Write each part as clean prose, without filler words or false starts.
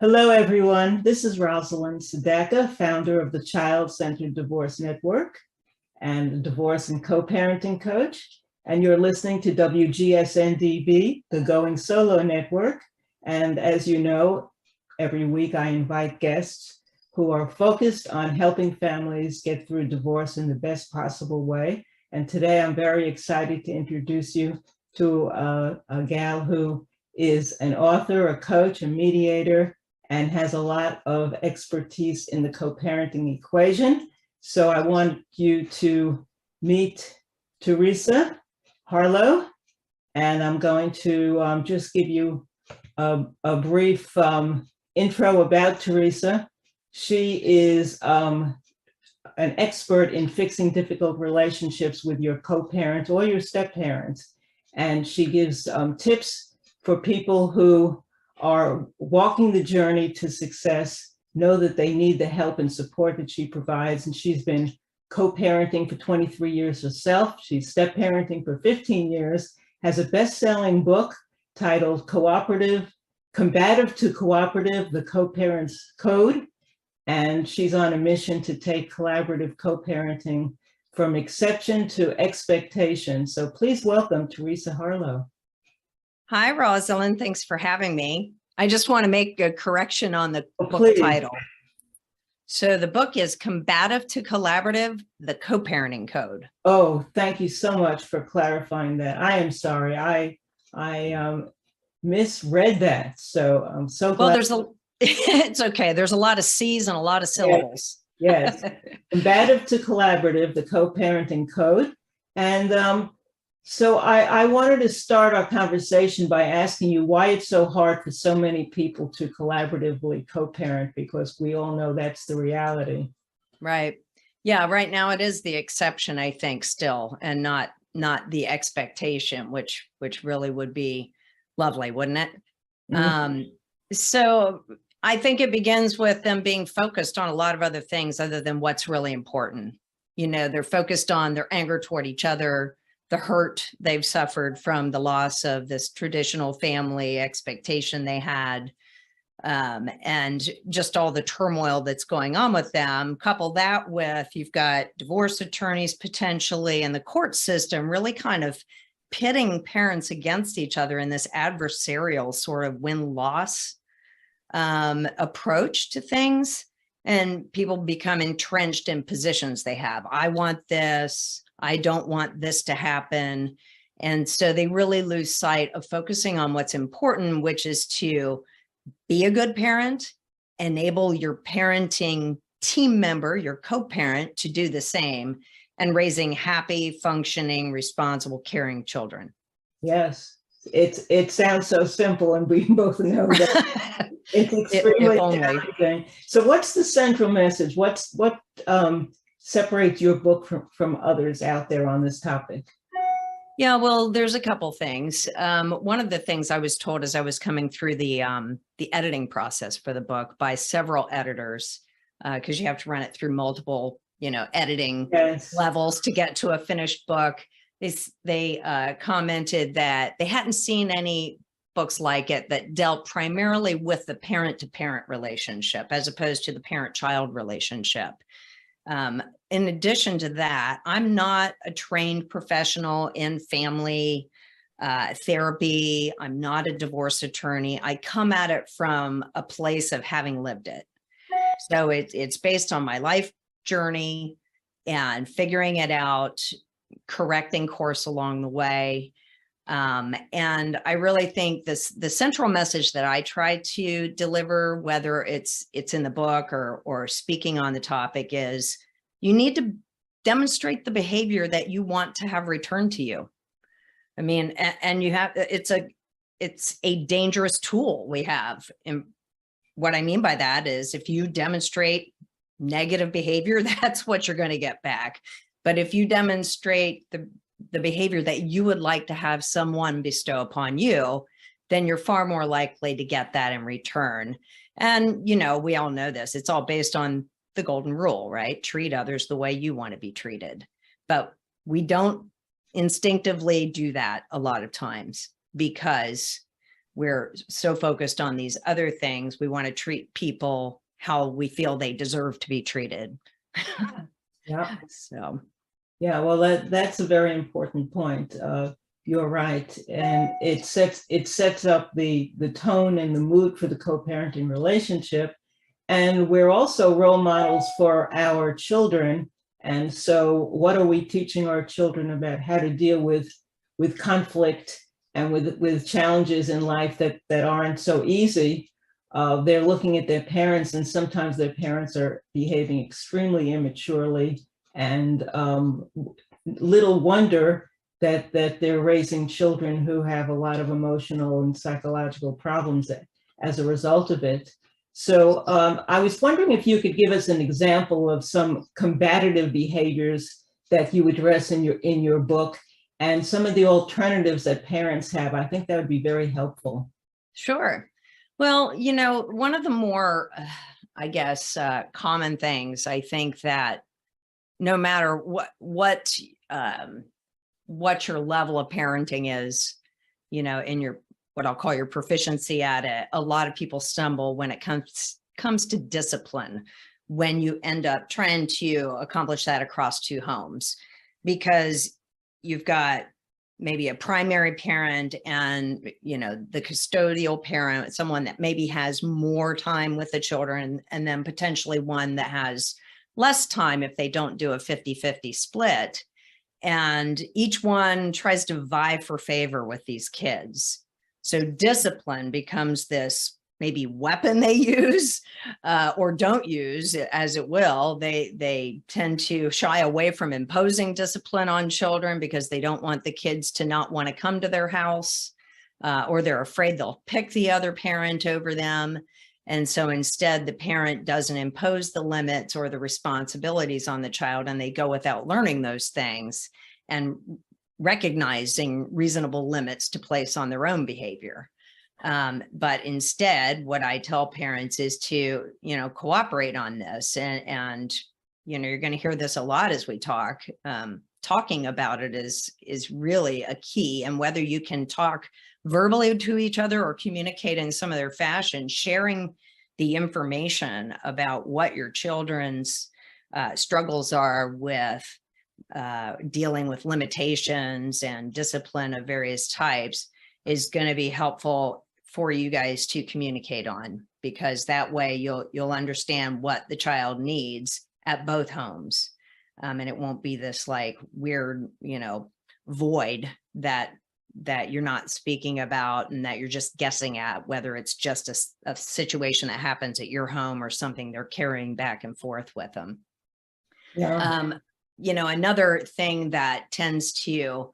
Hello, everyone. This is Rosalind Sedacca, founder of the Child-Centered Divorce Network and a divorce and co-parenting coach. And you're listening to WGSN-DB, the Going Solo Network. And as you know, every week I invite guests who are focused on helping families get through divorce in the best possible way. And today I'm very excited to introduce you to a gal who is an author, a coach, a mediator, and has a lot of expertise in the co-parenting equation. So I want you to meet Teresa Harlow, and I'm going to just give you a brief intro about Teresa. She is an expert in fixing difficult relationships with your co-parent or your step-parents, and she gives tips for people who are walking the journey to success, know that they need the help and support that she provides. And she's been co-parenting for 23 years herself. She's step-parenting for 15 years, has a best-selling book titled Combative to Cooperative, The Co-Parent's Code. And she's on a mission to take collaborative co-parenting from exception to expectation. So please welcome Teresa Harlow. Hi, Rosalind. Thanks for having me. I just want to make a correction on the book title. So the book is Combative to Collaborative, the Co-Parenting Code. Oh, thank you so much for clarifying that. I am sorry. I misread that. So I'm so glad. Well, it's okay. There's a lot of C's and a lot of syllables. Yes. Combative to Collaborative, the Co-Parenting Code. And so I wanted to start our conversation by asking you why it's so hard for so many people to collaboratively co-parent, because we all know that's the reality. Right. Yeah. Right now it is the exception, I think, still, and not the expectation, which really would be lovely, wouldn't it? Mm-hmm. So I think it begins with them being focused on a lot of other things other than what's really important. You know, they're focused on their anger toward each other, the hurt they've suffered from the loss of this traditional family expectation they had, and just all the turmoil that's going on with them. Couple that with, you've got divorce attorneys potentially, and the court system really kind of pitting parents against each other in this adversarial sort of win-loss approach to things. And people become entrenched in positions they have. I want this. I don't want this to happen. And so they really lose sight of focusing on what's important, which is to be a good parent, enable your parenting team member, your co-parent, to do the same, and raising happy, functioning, responsible, caring children. Yes, it sounds so simple, and we both know that it's extremely challenging. So what's the central message? What separates your book from others out there on this topic? Yeah, well, there's a couple things. One of the things I was told as I was coming through the editing process for the book by several editors, because you have to run it through multiple, editing levels to get to a finished book. They commented that they hadn't seen any books like it that dealt primarily with the parent-to-parent relationship as opposed to the parent-child relationship. In addition to that, I'm not a trained professional in family therapy. I'm not a divorce attorney. I come at it from a place of having lived it. So it's based on my life journey and figuring it out, correcting course along the way. And I really think the central message that I try to deliver, whether it's in the book or speaking on the topic, is you need to demonstrate the behavior that you want to have returned to you. I mean, and you have, it's a dangerous tool we have. And what I mean by that is if you demonstrate negative behavior, that's what you're going to get back. But if you demonstrate the behavior that you would like to have someone bestow upon you, then you're far more likely to get that in return. And, we all know this. It's all based on the golden rule, right? Treat others the way you want to be treated. But we don't instinctively do that a lot of times because we're so focused on these other things. We want to treat people how we feel they deserve to be treated. Yeah. So, Yeah, well, that's a very important point. You're right, and it sets up the tone and the mood for the co-parenting relationship. And we're also role models for our children. And so what are we teaching our children about how to deal with conflict and with challenges in life that aren't so easy? They're looking at their parents, and sometimes their parents are behaving extremely immaturely, and little wonder that they're raising children who have a lot of emotional and psychological problems as a result of it. So I was wondering if you could give us an example of some combative behaviors that you address in your book, and some of the alternatives that parents have. I think that would be very helpful. sure. Well, you know, one of the more, I guess, common things, I think that no matter what your level of parenting is, you know, in your, what I'll call your proficiency at it, a lot of people stumble when it comes to discipline, when you end up trying to accomplish that across two homes, because you've got maybe a primary parent and, you know, the custodial parent, someone that maybe has more time with the children, and then potentially one that has less time if they don't do a 50-50 split. And each one tries to vie for favor with these kids. So discipline becomes this maybe weapon they use or don't use, as it will. They tend to shy away from imposing discipline on children because they don't want the kids to not want to come to their house, or they're afraid they'll pick the other parent over them. And so instead, the parent doesn't impose the limits or the responsibilities on the child, and they go without learning those things and recognizing reasonable limits to place on their own behavior. But instead, what I tell parents is to, you know, cooperate on this. And you know, you're going to hear this a lot as we talk. Talking about it is really a key. And whether you can talk verbally to each other or communicate in some other fashion, sharing the information about what your children's struggles are with dealing with limitations and discipline of various types is going to be helpful for you guys to communicate on, because that way you'll understand what the child needs at both homes. And it won't be this like weird, you know, void that you're not speaking about and that you're just guessing at, whether it's just a situation that happens at your home or something they're carrying back and forth with them. Yeah. You know, another thing that tends to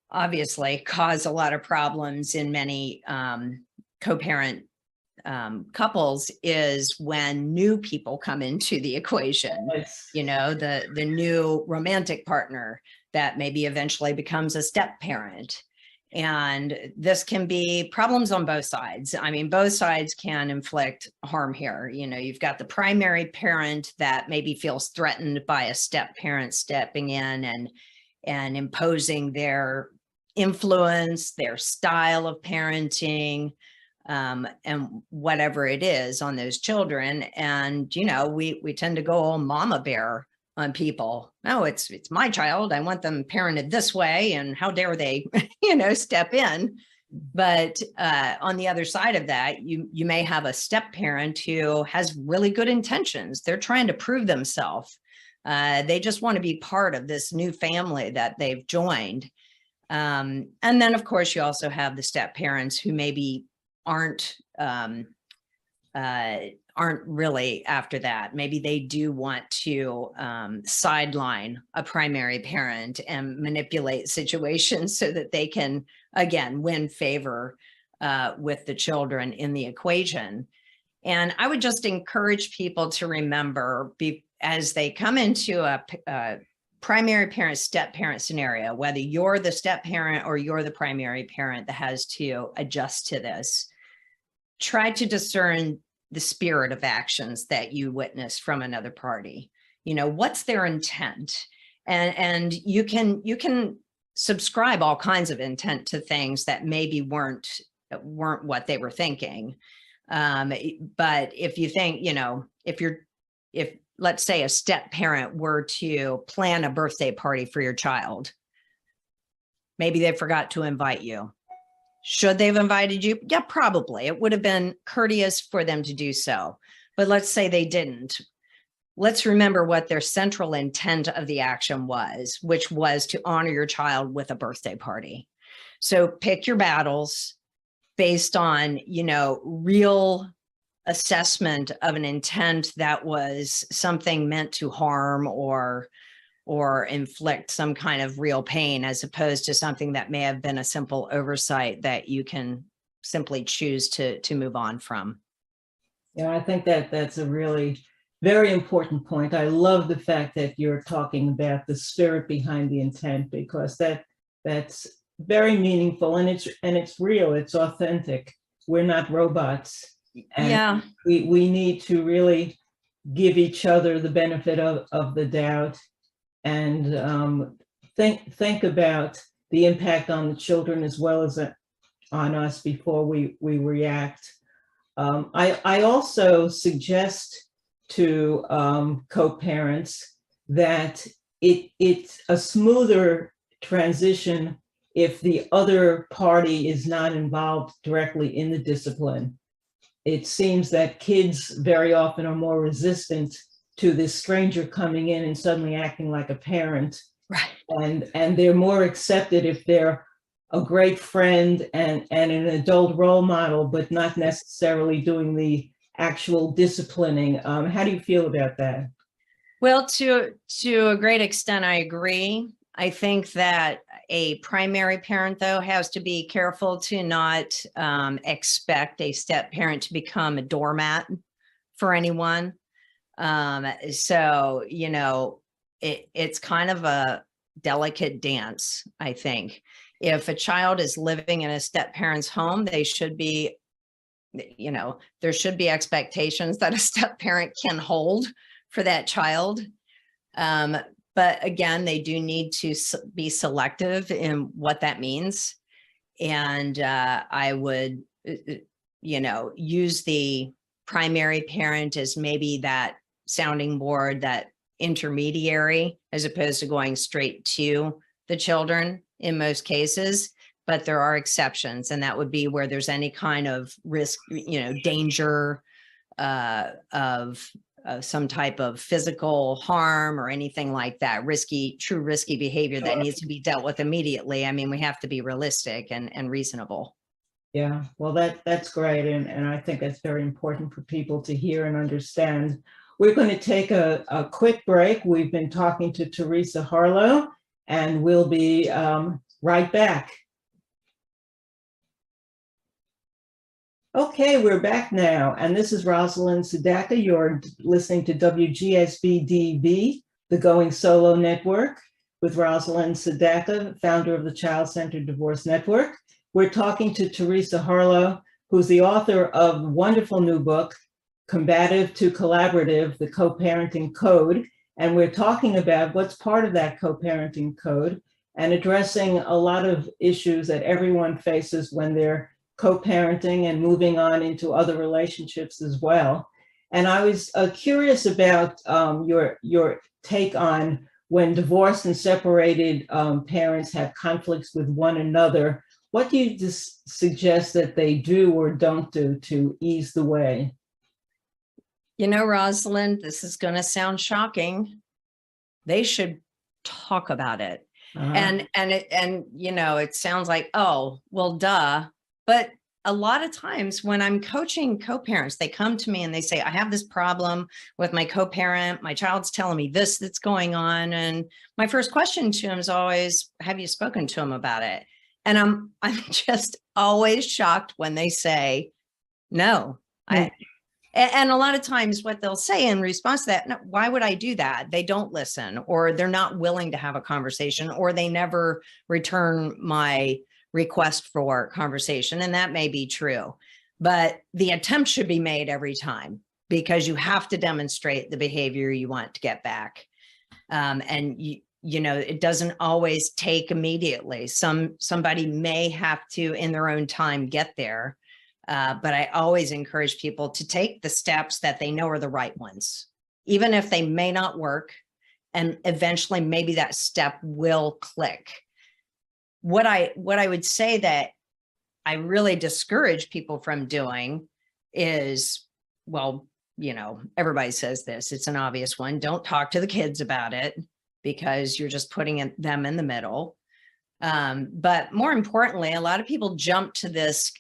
obviously cause a lot of problems in many co-parent couples is when new people come into the equation. Yes. You know, the new romantic partner that maybe eventually becomes a step parent. And this can be problems on both sides. I mean, both sides can inflict harm here. You know, you've got the primary parent that maybe feels threatened by a step parent stepping in and imposing their influence, their style of parenting, and whatever it is on those children. And, you know, we tend to go all mama bear on people. No, it's my child. I want them parented this way. And how dare they, you know, step in. But on the other side of that, you may have a step parent who has really good intentions. They're trying to prove themselves. They just want to be part of this new family that they've joined. And then, of course, you also have the step parents who maybe aren't really after that. Maybe they do want to sideline a primary parent and manipulate situations so that they can, again, win favor with the children in the equation. And I would just encourage people to remember, as they come into a primary parent, step parent scenario, whether you're the step parent or you're the primary parent that has to adjust to this, try to discern the spirit of actions that you witness from another party. You know, what's their intent? And you can subscribe all kinds of intent to things that maybe weren't weren't what they were thinking. But if you think, if let's say a step parent were to plan a birthday party for your child, maybe they forgot to invite you. Should they have invited you? Yeah, probably. It would have been courteous for them to do so. But let's say they didn't. Let's remember what their central intent of the action was, which was to honor your child with a birthday party. So pick your battles based on, real assessment of an intent that was something meant to harm or inflict some kind of real pain, as opposed to something that may have been a simple oversight that you can simply choose to move on from. Yeah, I think that that's a really very important point. I love the fact that you're talking about the spirit behind the intent, because that's very meaningful, and it's real, it's authentic. We're not robots. And yeah, we need to really give each other the benefit of the doubt, and think about the impact on the children as well as on us before we react. I also suggest to co-parents that it's a smoother transition if the other party is not involved directly in the discipline. It seems that kids very often are more resistant to this stranger coming in and suddenly acting like a parent. right. And they're more accepted if they're a great friend and an adult role model, but not necessarily doing the actual disciplining. How do you feel about that? Well, to a great extent, I agree. I think that a primary parent, though, has to be careful to not expect a step parent to become a doormat for anyone. So, it's kind of a delicate dance, I think. If a child is living in a step parent's home, they should be, there should be expectations that a step parent can hold for that child. But again, they do need to be selective in what that means. And I would, use the primary parent as maybe that sounding board, that intermediary, as opposed to going straight to the children in most cases. But there are exceptions, and that would be where there's any kind of risk, danger of some type of physical harm or anything like that, true risky behavior that needs to be dealt with immediately. I mean, we have to be realistic and reasonable. Yeah, well, that's great. And I think that's very important for people to hear and understand. We're going to take a quick break. We've been talking to Teresa Harlow, and we'll be right back. Okay, we're back now, and this is Rosalind Sedacca. You're listening to WGSN-DB, the Going Solo Network, with Rosalind Sedacca, founder of the Child-Centered Divorce Network. We're talking to Teresa Harlow, who's the author of the wonderful new book, Combative to Collaborative, the Co-Parenting Code. And we're talking about what's part of that co-parenting code and addressing a lot of issues that everyone faces when they're co-parenting and moving on into other relationships as well. And I was curious about your take on when divorced and separated parents have conflicts with one another. What do you just suggest that they do or don't do to ease the way? Rosalind, this is going to sound shocking. They should talk about it. And it sounds like, oh, well, duh. But a lot of times when I'm coaching co-parents, they come to me and they say, I have this problem with my co-parent. My child's telling me that's going on. And my first question to him is always, have you spoken to him about it? And I'm just always shocked when they say, no. And a lot of times what they'll say in response to that, no, why would I do that? They don't listen, or they're not willing to have a conversation, or they never return my request for conversation. And that may be true, but the attempt should be made every time, because you have to demonstrate the behavior you want to get back. And it doesn't always take immediately. Somebody may have to, in their own time, get there. But I always encourage people to take the steps that they know are the right ones, even if they may not work. And eventually maybe that step will click. What I would say that I really discourage people from doing is, well, everybody says this, it's an obvious one. Don't talk to the kids about it, because you're just putting them in the middle. But more importantly, a lot of people jump to this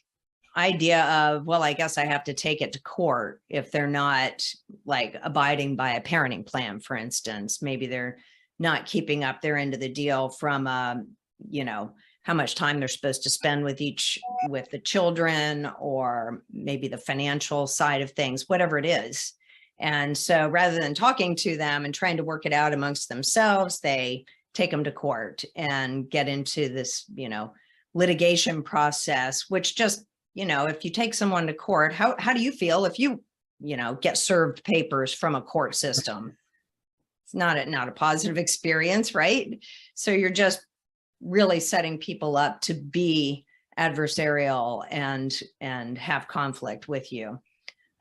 idea of, well, I guess I have to take it to court if they're not like abiding by a parenting plan, for instance. Maybe they're not keeping up their end of the deal from, how much time they're supposed to spend with the children, or maybe the financial side of things, whatever it is. And so rather than talking to them and trying to work it out amongst themselves, they take them to court and get into this, litigation process, which just, if you take someone to court, how do you feel if you, get served papers from a court system? It's not a positive experience, right? So you're just really setting people up to be adversarial and have conflict with you.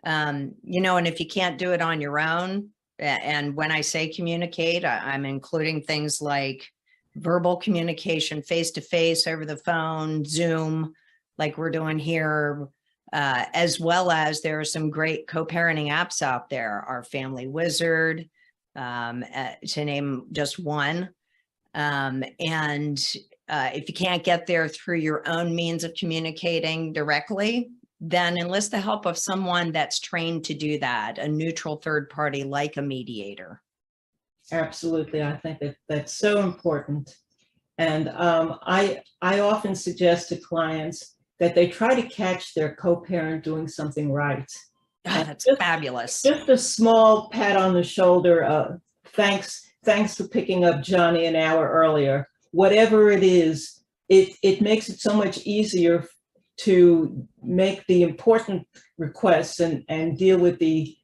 And if you can't do it on your own, and when I say communicate, I'm including things like verbal communication, face-to-face, over the phone, Zoom, like we're doing here, as well as there are some great co-parenting apps out there, our Family Wizard, to name just one. If you can't get there through your own means of communicating directly, then enlist the help of someone that's trained to do that, a neutral third party like a mediator. Absolutely. I think that's so important. And I often suggest to clients that they try to catch their co-parent doing something right. Oh, that's fabulous. Just a small pat on the shoulder. Thanks for picking up Johnny an hour earlier. Whatever it is, it makes it so much easier to make the important requests and deal with the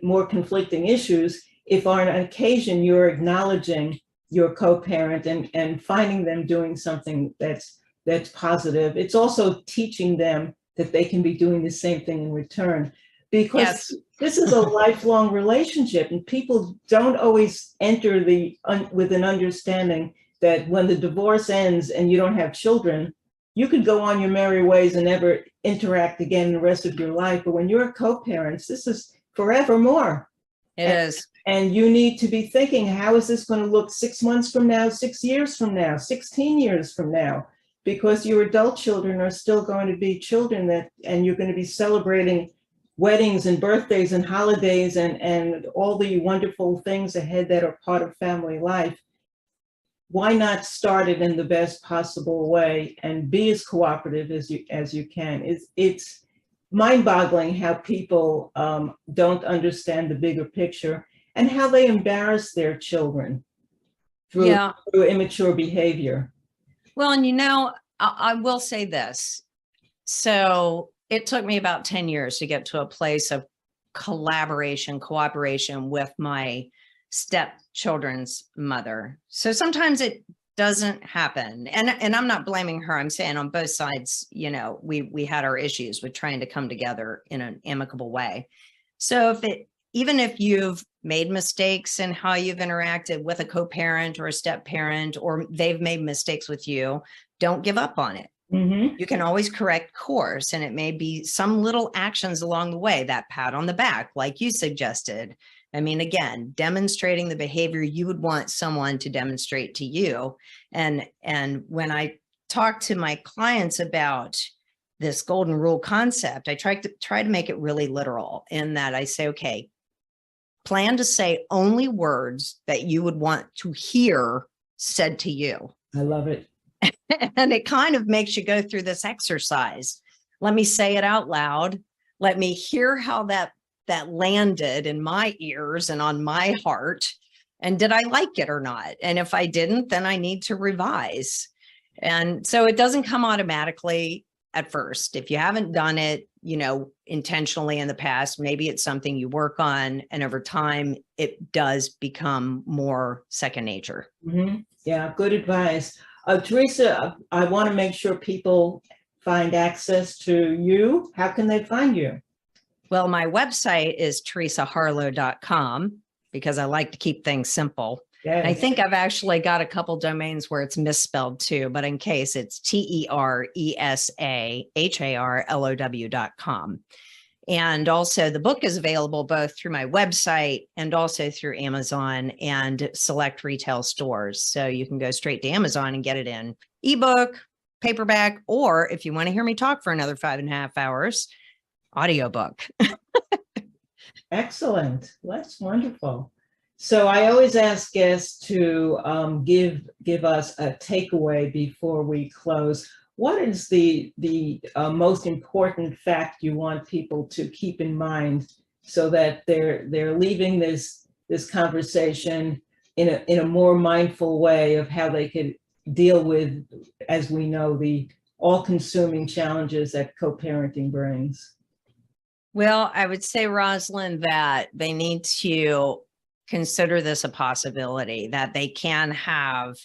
more conflicting issues if on an occasion you're acknowledging your co-parent and finding them doing something that's positive. It's also teaching them that they can be doing the same thing in return, because yes, this is a lifelong relationship, and people don't always enter with an understanding that when the divorce ends and you don't have children, you could go on your merry ways and never interact again the rest of your life. But when you're co-parents, this is forevermore. It is. And you need to be thinking, how is this going to look 6 months from now, 6 years from now, 16 years from now? Because your adult children are still going to be children and you're going to be celebrating weddings and birthdays and holidays and all the wonderful things ahead that are part of family life. Why not start it in the best possible way and be as cooperative as you can? It's mind-boggling how people don't understand the bigger picture and how they embarrass their children through immature behavior. Well, and I will say this. So it took me about 10 years to get to a place of cooperation with my stepchildren's mother. So sometimes it doesn't happen. And I'm not blaming her. I'm saying on both sides, we had our issues with trying to come together in an amicable way. So even if you've made mistakes in how you've interacted with a co-parent or a step parent, or they've made mistakes with you, don't give up on it. Mm-hmm. You can always correct course, and it may be some little actions along the way, that pat on the back, like you suggested. I mean, again, demonstrating the behavior you would want someone to demonstrate to you. And when I talk to my clients about this golden rule concept, I try to make it really literal, in that I say, okay, plan to say only words that you would want to hear said to you. I love it. And it kind of makes you go through this exercise. Let me say it out loud. Let me hear how that landed in my ears and on my heart. And did I like it or not? And if I didn't, then I need to revise. And so it doesn't come automatically. at first. If you haven't done it, intentionally in the past, maybe it's something you work on, and over time it does become more second nature. Mm-hmm. Yeah, good advice. Teresa, I want to make sure people find access to you. How can they find you? Well, my website is teresaharlow.com because I like to keep things simple. Yes. I think I've actually got a couple domains where it's misspelled too, but in case, it's teresaharlow.com. And also the book is available both through my website and also through Amazon and select retail stores. So you can go straight to Amazon and get it in ebook, paperback, or if you want to hear me talk for another 5.5 hours, audiobook. Excellent. That's wonderful. So I always ask guests to give us a takeaway before we close. What is the most important fact you want people to keep in mind so that they're leaving this conversation in a more mindful way of how they could deal with, as we know, the all-consuming challenges that co-parenting brings? Well, I would say, Rosalind, that they need to consider this a possibility, that they can have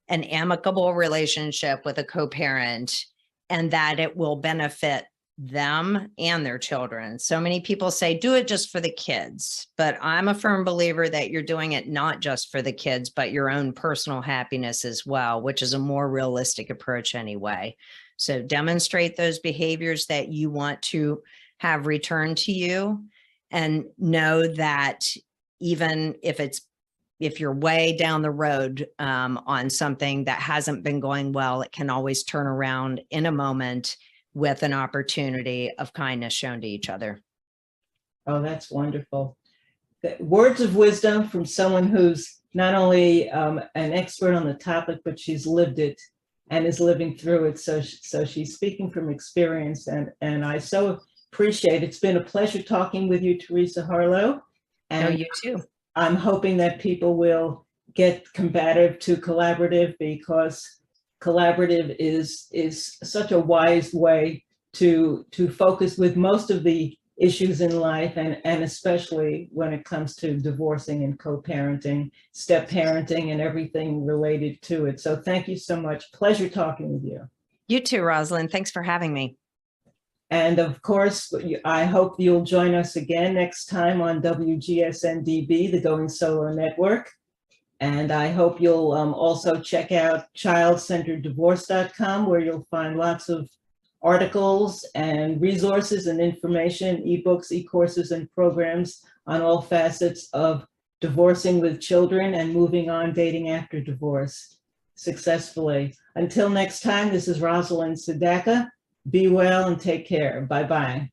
an amicable relationship with a co-parent and that it will benefit them and their children. So many people say, do it just for the kids, but I'm a firm believer that you're doing it not just for the kids, but your own personal happiness as well, which is a more realistic approach anyway. So demonstrate those behaviors that you want to have returned to you, and know that even if you're way down the road on something that hasn't been going well, it can always turn around in a moment with an opportunity of kindness shown to each other. Oh, that's wonderful. Words of wisdom from someone who's not only an expert on the topic, but she's lived it and is living through it. So she's speaking from experience, and I so appreciate it. It's been a pleasure talking with you, Teresa Harlow. And you too. I'm hoping that people will get combative to collaborative, because collaborative is such a wise way to focus with most of the issues in life, and especially when it comes to divorcing and co-parenting, step parenting, and everything related to it. So thank you so much. Pleasure talking with you. You too, Rosalind. Thanks for having me. And of course, I hope you'll join us again next time on WGSN-DB, the Going Solo Network. And I hope you'll also check out childcentereddivorce.com, where you'll find lots of articles and resources and information, ebooks, e-courses, and programs on all facets of divorcing with children and moving on, dating after divorce successfully. Until next time, this is Rosalind Sedacca. Be well and take care. Bye-bye.